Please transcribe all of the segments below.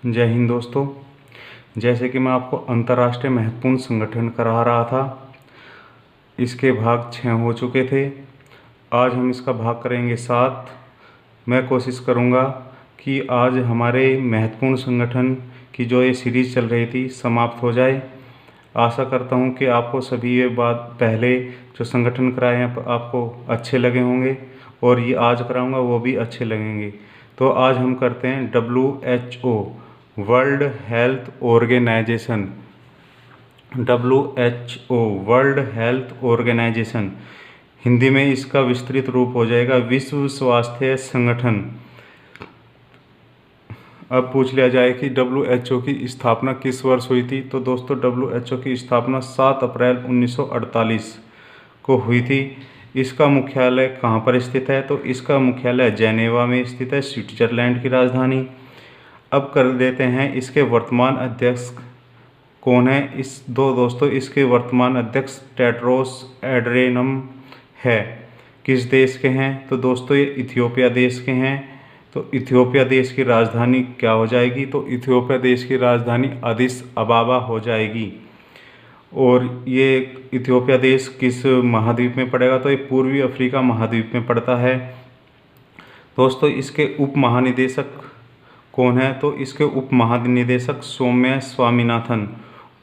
जय हिंद दोस्तों। जैसे कि मैं आपको अंतर्राष्ट्रीय महत्वपूर्ण संगठन करा रहा था, इसके भाग 6 हो चुके थे। आज हम इसका भाग करेंगे 7। मैं कोशिश करूंगा कि आज हमारे महत्वपूर्ण संगठन की जो ये सीरीज़ चल रही थी समाप्त हो जाए। आशा करता हूं कि आपको सभी ये बात पहले जो संगठन कराए हैं आपको अच्छे लगे होंगे और ये आज कराऊंगा वो भी अच्छे लगेंगे। तो आज हम करते हैं WHO, world health organization. WHO world health organization, Hindi में इसका विस्तृत रूप हो जाएगा विश्व स्वास्थ्य संगठन। अब पूछ लिया जाए कि WHO की स्थापना किस वर्ष हुई थी, तो दोस्तों WHO की स्थापना 7 अप्रैल 1948 को हुई थी। इसका मुख्यालय कहाँ पर स्थित है, तो इसका मुख्यालय जेनेवा में स्थित है, स्विट्जरलैंड की राजधानी। अब कर देते हैं इसके वर्तमान अध्यक्ष कौन है। दोस्तों इसके वर्तमान अध्यक्ष टेड्रोस एड्रेनम है। किस देश के हैं, तो दोस्तों ये इथियोपिया देश के हैं। तो इथियोपिया देश की राजधानी क्या हो जाएगी, तो इथियोपिया देश की राजधानी अदिस अबाबा हो जाएगी। और ये इथियोपिया देश किस महाद्वीप में पड़ेगा, तो ये पूर्वी अफ्रीका महाद्वीप में पड़ता है। दोस्तों इसके उप महानिदेशक कौन है, तो इसके उप महानिदेशक सौम्या स्वामीनाथन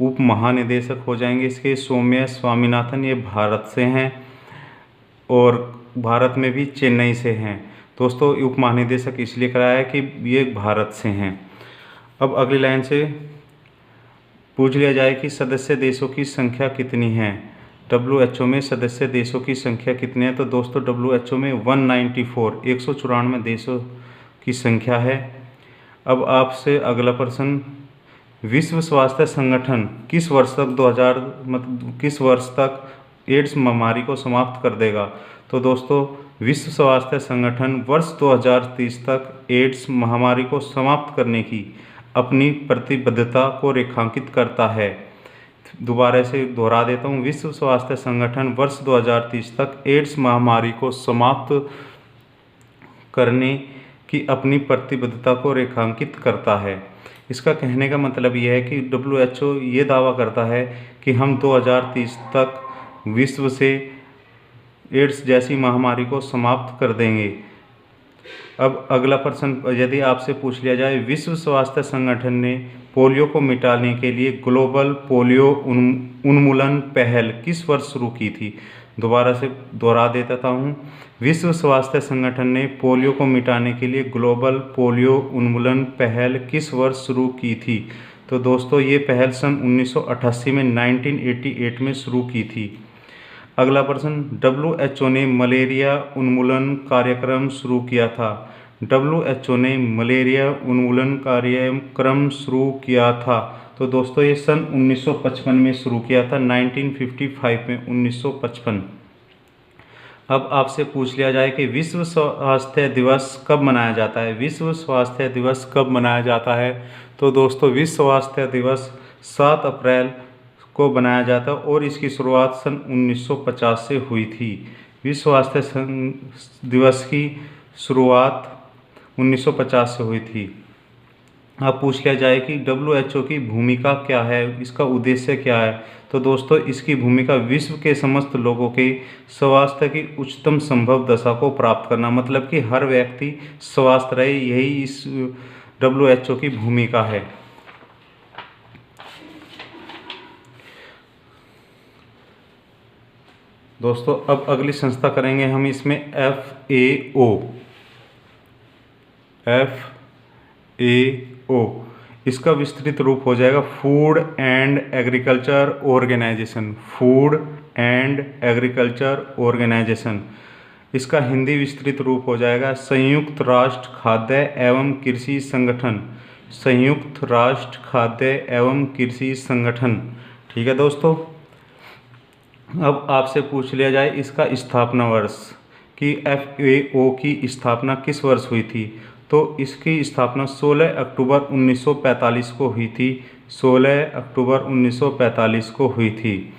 उप महानिदेशक हो जाएंगे इसके सौम्या स्वामीनाथन। ये भारत से हैं और भारत में भी चेन्नई से हैं। दोस्तों उप महानिदेशक इसलिए कराया है कि ये भारत से हैं। अब अगली लाइन से पूछ लिया जाए कि सदस्य देशों की संख्या कितनी है। WHO में सदस्य देशों की संख्या कितनी है, तो दोस्तों WHO में 194 देशों की संख्या है। अब आपसे अगला प्रश्न, विश्व स्वास्थ्य संगठन किस वर्ष तक एड्स महामारी को समाप्त कर देगा, तो दोस्तों विश्व स्वास्थ्य संगठन वर्ष 2030 तक एड्स महामारी को समाप्त करने की अपनी प्रतिबद्धता को रेखांकित करता है। दोबारा से दोहरा देता हूँ, विश्व स्वास्थ्य संगठन वर्ष 2030 तक एड्स महामारी को समाप्त करने की अपनी प्रतिबद्धता को रेखांकित करता है। इसका कहने का मतलब यह है कि WHO ये दावा करता है कि हम 2030 तक विश्व से एड्स जैसी महामारी को समाप्त कर देंगे। अब अगला प्रश्न यदि आपसे पूछ लिया जाए, विश्व स्वास्थ्य संगठन ने पोलियो को मिटाने के लिए ग्लोबल पोलियो उन्मूलन पहल किस वर्ष शुरू की थी। दोबारा से दोहरा देता हूँ, विश्व स्वास्थ्य संगठन ने पोलियो को मिटाने के लिए ग्लोबल पोलियो उन्मूलन पहल किस वर्ष शुरू की थी, तो दोस्तों ये पहल सन 1988 में 1988 में शुरू की थी। अगला प्रश्न, WHO ने मलेरिया उन्मूलन कार्यक्रम शुरू किया था। WHO ने मलेरिया उन्मूलन कार्यक्रम शुरू किया था, तो दोस्तों ये सन 1955 में शुरू किया था, 1955 में 1955। अब आपसे पूछ लिया जाए कि विश्व स्वास्थ्य दिवस कब मनाया जाता है। विश्व स्वास्थ्य दिवस कब मनाया जाता है, तो दोस्तों विश्व स्वास्थ्य दिवस 7 अप्रैल को बनाया जाता है और इसकी शुरुआत सन 1950 से हुई थी। विश्व स्वास्थ्य दिवस की शुरुआत 1950 से हुई थी। अब पूछ लिया जाए कि WHO की भूमिका क्या है, इसका उद्देश्य क्या है, तो दोस्तों इसकी भूमिका विश्व के समस्त लोगों के स्वास्थ्य की उच्चतम संभव दशा को प्राप्त करना, मतलब कि हर व्यक्ति स्वस्थ रहे, यही इस WHO की भूमिका है। दोस्तों अब अगली संस्था करेंगे हम इसमें FAO। इसका विस्तृत रूप हो जाएगा food and agriculture organization. Food and agriculture organization, इसका हिंदी विस्तृत रूप हो जाएगा संयुक्त राष्ट्र खाद्य एवं कृषि संगठन। संयुक्त राष्ट्र खाद्य एवं कृषि संगठन, ठीक है दोस्तों। अब आपसे पूछ लिया जाए इसका स्थापना वर्ष कि FAO की स्थापना किस वर्ष हुई थी, तो इसकी स्थापना 16 अक्टूबर 1945 को हुई थी। 16 अक्टूबर 1945 को हुई थी।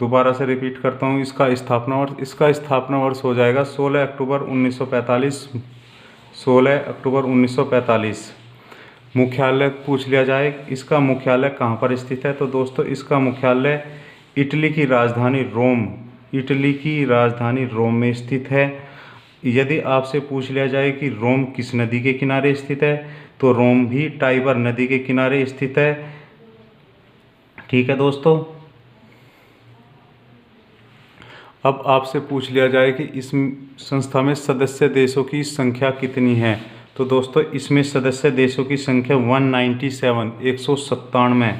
दोबारा से रिपीट करता हूँ, इसका स्थापना वर्ष हो जाएगा 16 अक्टूबर 1945। 16 अक्टूबर 1945। मुख्यालय पूछ लिया जाए, इसका मुख्यालय कहाँ पर स्थित है? तो दोस्तों इसका मुख्यालय इटली की राजधानी रोम में स्थित है। यदि आपसे पूछ लिया जाए कि रोम किस नदी के किनारे स्थित है, तो रोम भी टाइबर नदी के किनारे स्थित है। ठीक है दोस्तों। अब आपसे पूछ लिया जाए कि इस संस्था में सदस्य देशों की संख्या कितनी है? तो दोस्तों इसमें सदस्य देशों की संख्या 197 197,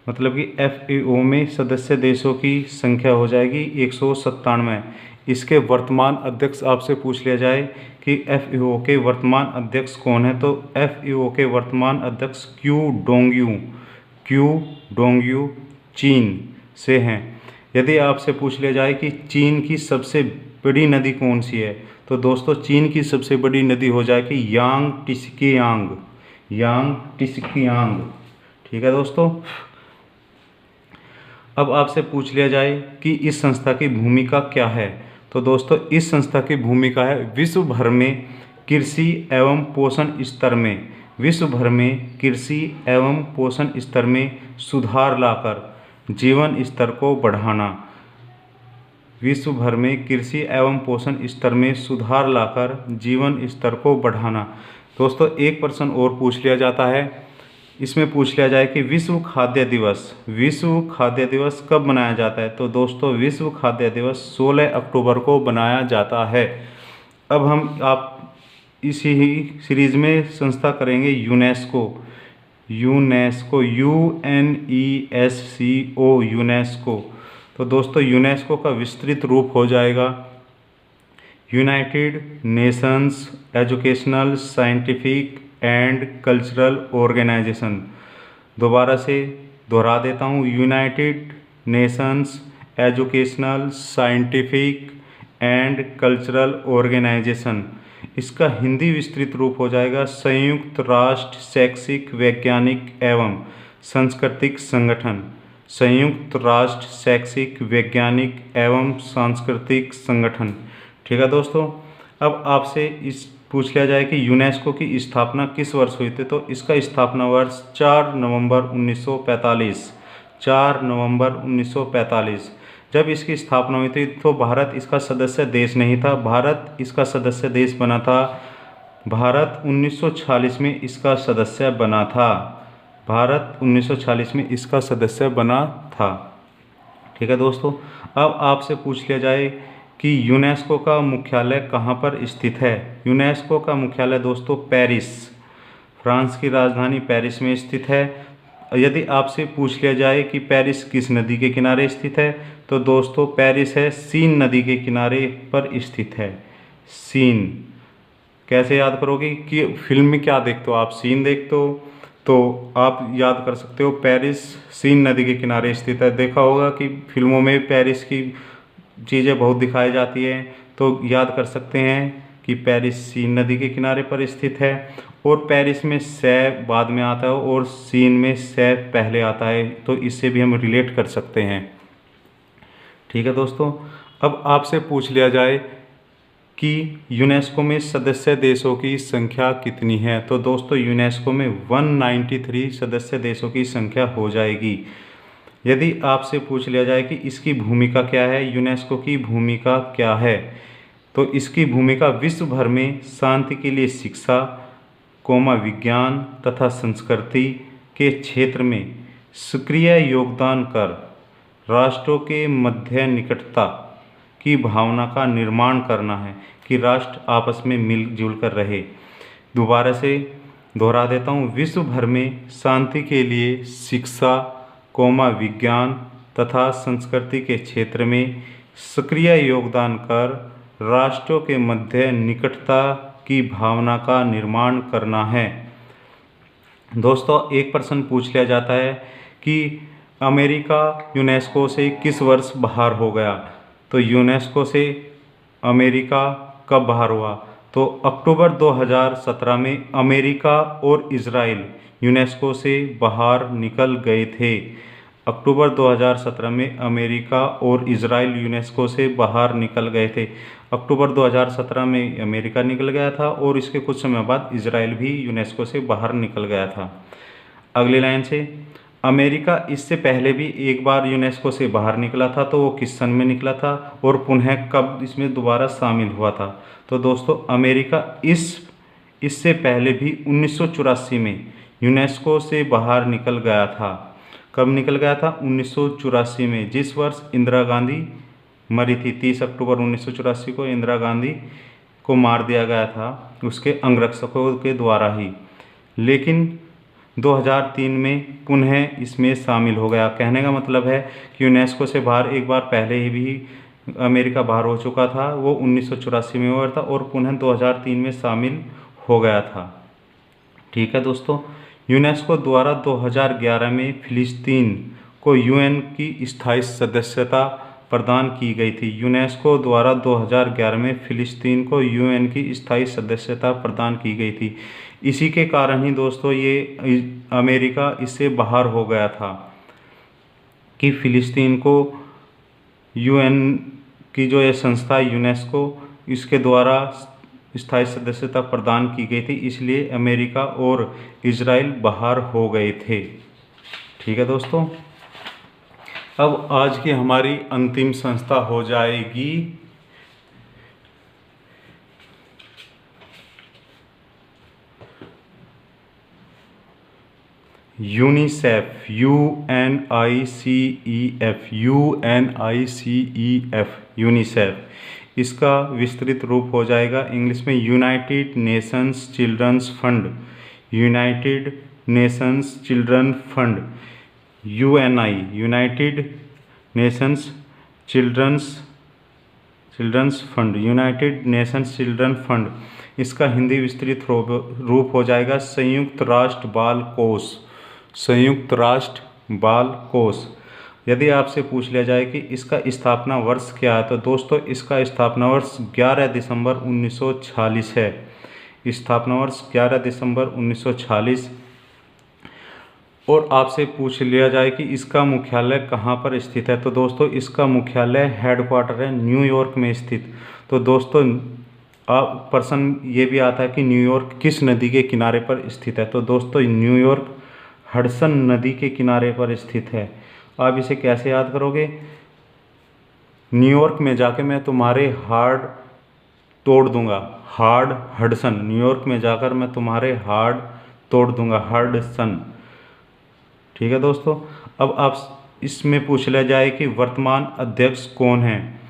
मतलब कि FAO में सदस्य देशों की संख्या हो जाएगी 197। इसके वर्तमान अध्यक्ष आपसे पूछ लिया जाए कि FAO के वर्तमान अध्यक्ष कौन है? तो FAO के वर्तमान अध्यक्ष क्यू डोंगयू चीन से हैं। यदि आपसे पूछ लिया जाए कि चीन की सबसे बड़ी नदी कौन सी है, तो दोस्तों चीन की सबसे बड़ी नदी हो जाएगी यांग। ठीक है दोस्तों। अब आपसे पूछ लिया जाए कि इस संस्था की भूमिका क्या है, तो दोस्तों इस संस्था की भूमिका है विश्व भर में कृषि एवं पोषण स्तर में सुधार लाकर जीवन स्तर को बढ़ाना। विश्व भर में कृषि एवं पोषण स्तर में सुधार लाकर जीवन स्तर को बढ़ाना। दोस्तों एक प्रश्न और पूछ लिया जाता है, इसमें पूछ लिया जाए कि विश्व खाद्य दिवस कब मनाया जाता है? तो दोस्तों विश्व खाद्य दिवस 16 अक्टूबर को मनाया जाता है। अब हम आप इसी ही सीरीज में संस्था करेंगे यूनेस्को, यूनेस्को। तो दोस्तों यूनेस्को का विस्तृत रूप हो जाएगा United Nations educational, scientific and cultural organization. दोबारा से दोहरा देता हूँ, United Nations educational, scientific and cultural organization. इसका हिंदी विस्तृत रूप हो जाएगा संयुक्त राष्ट्र शैक्षिक, वैज्ञानिक एवं सांस्कृतिक संगठन। संयुक्त राष्ट्र शैक्षिक, वैज्ञानिक एवं सांस्कृतिक संगठन। ठीक है दोस्तों। अब आपसे इस पूछ लिया जाए कि यूनेस्को की स्थापना किस वर्ष हुई थी? तो इसका स्थापना वर्ष 4 नवंबर 1945। 4 नवंबर 1945 जब इसकी स्थापना हुई थी, तो भारत इसका सदस्य देश नहीं था। भारत इसका सदस्य देश बना था, भारत 1946 में इसका सदस्य बना था। भारत 1946 में इसका सदस्य बना था। ठीक है दोस्तों। अब आपसे पूछ लिया जाए कि यूनेस्को का मुख्यालय कहाँ पर स्थित है? यूनेस्को का मुख्यालय दोस्तों पेरिस, फ्रांस की राजधानी पेरिस में स्थित है। यदि आपसे पूछ लिया जाए कि पेरिस किस नदी के किनारे स्थित है, तो दोस्तों पेरिस है सीन नदी के किनारे पर स्थित है। सीन कैसे याद करोगे कि फिल्म में क्या देखते हो आप? सीन देखते हो, तो आप याद कर सकते हो पेरिस सीन नदी के किनारे स्थित है। देखा होगा कि फिल्मों में पेरिस की चीज़ें बहुत दिखाई जाती हैं, तो याद कर सकते हैं कि पेरिस सीन नदी के किनारे पर स्थित है। और पेरिस में सै बाद में आता है और सीन में सै पहले आता है, तो इससे भी हम रिलेट कर सकते हैं। ठीक है दोस्तों। अब आपसे पूछ लिया जाए कि यूनेस्को में सदस्य देशों की संख्या कितनी है? तो दोस्तों यूनेस्को में 193 सदस्य देशों की संख्या हो जाएगी। यदि आपसे पूछ लिया जाए कि इसकी भूमिका क्या है, यूनेस्को की भूमिका क्या है, तो इसकी भूमिका विश्व भर में शांति के लिए शिक्षा, विज्ञान तथा संस्कृति के क्षेत्र में सक्रिय योगदान कर राष्ट्रों के मध्य निकटता की भावना का निर्माण करना है कि राष्ट्र आपस में मिलजुल कर रहे। दोबारा से दोहरा देता हूँ, विश्व भर में शांति के लिए शिक्षा, विज्ञान तथा संस्कृति के क्षेत्र में सक्रिय योगदान कर राष्ट्रों के मध्य निकटता की भावना का निर्माण करना है। दोस्तों एक प्रश्न पूछ लिया जाता है कि अमेरिका यूनेस्को से किस वर्ष बाहर हो गया? तो यूनेस्को से अमेरिका कब बाहर हुआ? तो अक्टूबर 2017 में अमेरिका और इजराइल यूनेस्को से बाहर निकल गए थे। अक्टूबर 2017 में अमेरिका और इजराइल यूनेस्को से बाहर निकल गए थे। अक्टूबर 2017 में अमेरिका निकल गया था और इसके कुछ समय बाद इजराइल भी यूनेस्को से बाहर निकल गया था। अगली लाइन से, अमेरिका इससे पहले भी एक बार यूनेस्को से बाहर निकला था, तो वो किस सन में निकला था और पुनः कब इसमें दोबारा शामिल हुआ था? तो दोस्तों अमेरिका इससे पहले भी 1984 में यूनेस्को से बाहर निकल गया था। कब निकल गया था? 1984 में, जिस वर्ष इंदिरा गांधी मरी थी। 30 अक्टूबर 1984 को इंदिरा गांधी को मार दिया गया था उसके अंगरक्षकों के द्वारा ही। लेकिन 2003 में पुनः इसमें शामिल हो गया। कहने का मतलब है कि यूनेस्को से बाहर एक बार पहले ही भी अमेरिका बाहर हो चुका था, वो 1984 में हुआ था और पुनः 2003 में शामिल हो गया था। ठीक है दोस्तों, यूनेस्को द्वारा 2011 में फिलिस्तीन को यूएन की स्थायी सदस्यता प्रदान की गई थी। यूनेस्को द्वारा 2011 में फिलिस्तीन को यूएन की स्थायी सदस्यता प्रदान की गई थी। इसी के कारण ही दोस्तों ये अमेरिका इससे बाहर हो गया था कि फिलिस्तीन को यूएन की जो ये संस्था यूनेस्को, इसके द्वारा स्थायी सदस्यता प्रदान की गई थी, इसलिए अमेरिका और इजराइल बाहर हो गए थे। ठीक है दोस्तों, अब आज की हमारी अंतिम संस्था हो जाएगी यूनिसेफ, UNICEF, यूनिसेफ। इसका विस्तृत रूप हो जाएगा इंग्लिश में United Nations children's fund, United Nations children fund, UNI, United Nations children's fund, United Nations children fund. इसका हिंदी विस्तृत रूप हो जाएगा संयुक्त राष्ट्र बाल कोष, संयुक्त राष्ट्र बाल कोष। यदि आपसे पूछ लिया जाए कि इसका स्थापना वर्ष क्या है, तो दोस्तों इसका स्थापना वर्ष 11 दिसंबर 1946 है। स्थापना वर्ष 11 दिसंबर 1946। और आपसे पूछ लिया जाए कि इसका मुख्यालय कहाँ पर स्थित है, तो दोस्तों इसका मुख्यालय हेडक्वार्टर है न्यूयॉर्क में स्थित। तो दोस्तों आप प्रश्न ये भी आता है कि न्यूयॉर्क किस नदी के किनारे पर स्थित है, तो दोस्तों न्यूयॉर्क हडसन नदी के किनारे पर स्थित है। आप इसे कैसे याद करोगे? न्यूयॉर्क में जाके मैं तुम्हारे हार्ड तोड़ दूंगा, हार्ड हडसन। न्यूयॉर्क में जाकर मैं तुम्हारे हार्ड तोड़ दूंगा, हडसन। ठीक है दोस्तों, अब आप इसमें पूछ लिया जाए कि वर्तमान अध्यक्ष कौन है,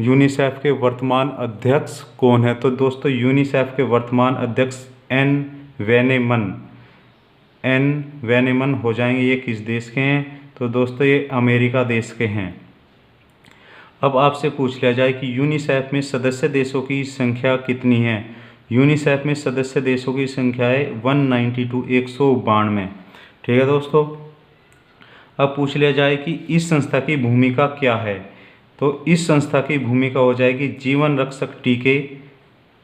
यूनिसेफ के वर्तमान अध्यक्ष कौन है, तो दोस्तों यूनिसेफ के वर्तमान अध्यक्ष एन वेनेमन हो जाएंगे। ये किस देश के हैं, तो दोस्तों ये अमेरिका देश के हैं। अब आपसे पूछ लिया जाए कि यूनिसेफ में सदस्य देशों की संख्या कितनी है, यूनिसेफ में सदस्य देशों की संख्या है 192, 192। ठीक है दोस्तों, अब पूछ लिया जाए कि इस संस्था की भूमिका क्या है, तो इस संस्था की भूमिका हो जाएगी जीवन रक्षक टीके,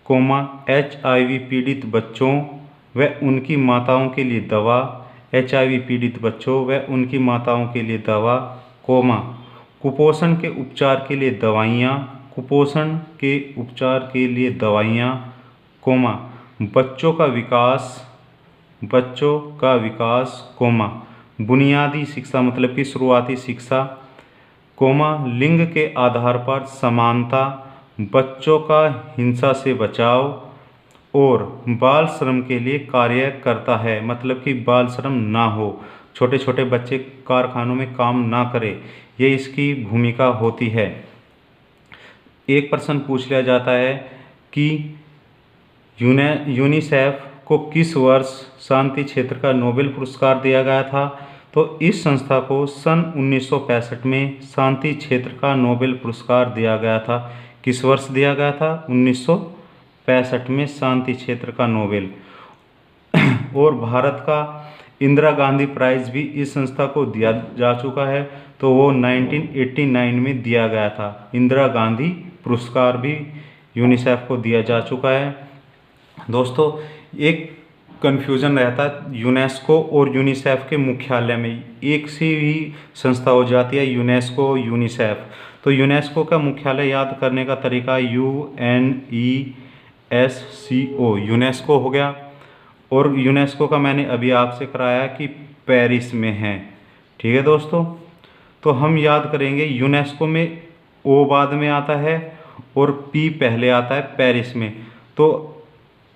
HIV पीड़ित बच्चों व उनकी माताओं के लिए दवा, HIV पीड़ित बच्चों व उनकी माताओं के लिए दवा, कुपोषण के उपचार के लिए दवाइयाँ, कुपोषण के उपचार के लिए दवाइयाँ, बच्चों का विकास, बुनियादी शिक्षा मतलब कि शुरुआती शिक्षा, लिंग के आधार पर समानता, बच्चों का हिंसा से बचाव और बाल श्रम के लिए कार्य करता है, मतलब कि बाल श्रम ना हो, छोटे छोटे बच्चे कारखानों में काम ना करें, ये इसकी भूमिका होती है। एक प्रश्न पूछ लिया जाता है कि यूनिसेफ को किस वर्ष शांति क्षेत्र का नोबेल पुरस्कार दिया गया था, तो इस संस्था को सन 1965 में शांति क्षेत्र का नोबेल पुरस्कार दिया गया था। किस वर्ष दिया गया था? 1965 में शांति क्षेत्र का नोबेल। और भारत का इंदिरा गांधी प्राइज़ भी इस संस्था को दिया जा चुका है, तो वो 1989 में दिया गया था। इंदिरा गांधी पुरस्कार भी यूनिसेफ को दिया जा चुका है। दोस्तों एक कन्फ्यूज़न रहता है यूनेस्को और यूनिसेफ के मुख्यालय में, एक सी ही संस्था हो जाती है यूनेस्को यूनिसेफ। तो यूनेस्को का मुख्यालय याद करने का तरीका UNESCO, यूनेस्को हो गया। और यूनेस्को का मैंने अभी आपसे कराया कि पेरिस में है। ठीक है दोस्तों, तो हम याद करेंगे यूनेस्को में ओ बाद में आता है और पी पहले आता है पेरिस में। तो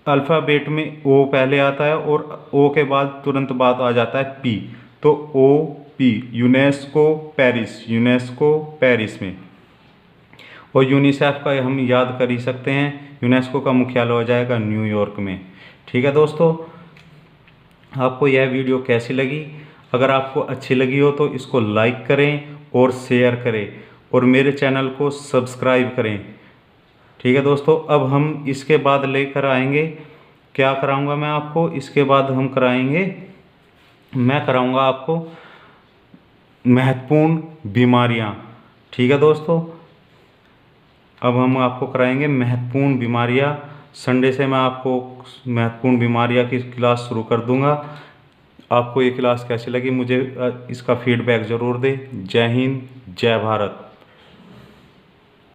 अल्फ़ाबेट में ओ पहले आता है और ओ के बाद तुरंत बाद आ जाता है पी, तो ओ पी, यूनेस्को पेरिस में। और यूनिसेफ का हम याद कर ही सकते हैं, यूनेस्को का मुख्यालय हो जाएगा न्यूयॉर्क में। ठीक है दोस्तों, आपको यह वीडियो कैसी लगी? अगर आपको अच्छी लगी हो तो इसको लाइक करें और शेयर करें और मेरे चैनल को सब्सक्राइब करें। ठीक है दोस्तों, अब हम इसके बाद लेकर आएंगे, क्या कराऊंगा मैं आपको, इसके बाद हम कराएंगे, मैं कराऊंगा आपको महत्वपूर्ण बीमारियां। ठीक है दोस्तों, अब हम आपको कराएंगे महत्वपूर्ण बीमारियां। संडे से मैं आपको महत्वपूर्ण बीमारियां की क्लास शुरू कर दूंगा। आपको ये क्लास कैसी लगी मुझे इसका फीडबैक ज़रूर दें। जय हिंद, जय भारत।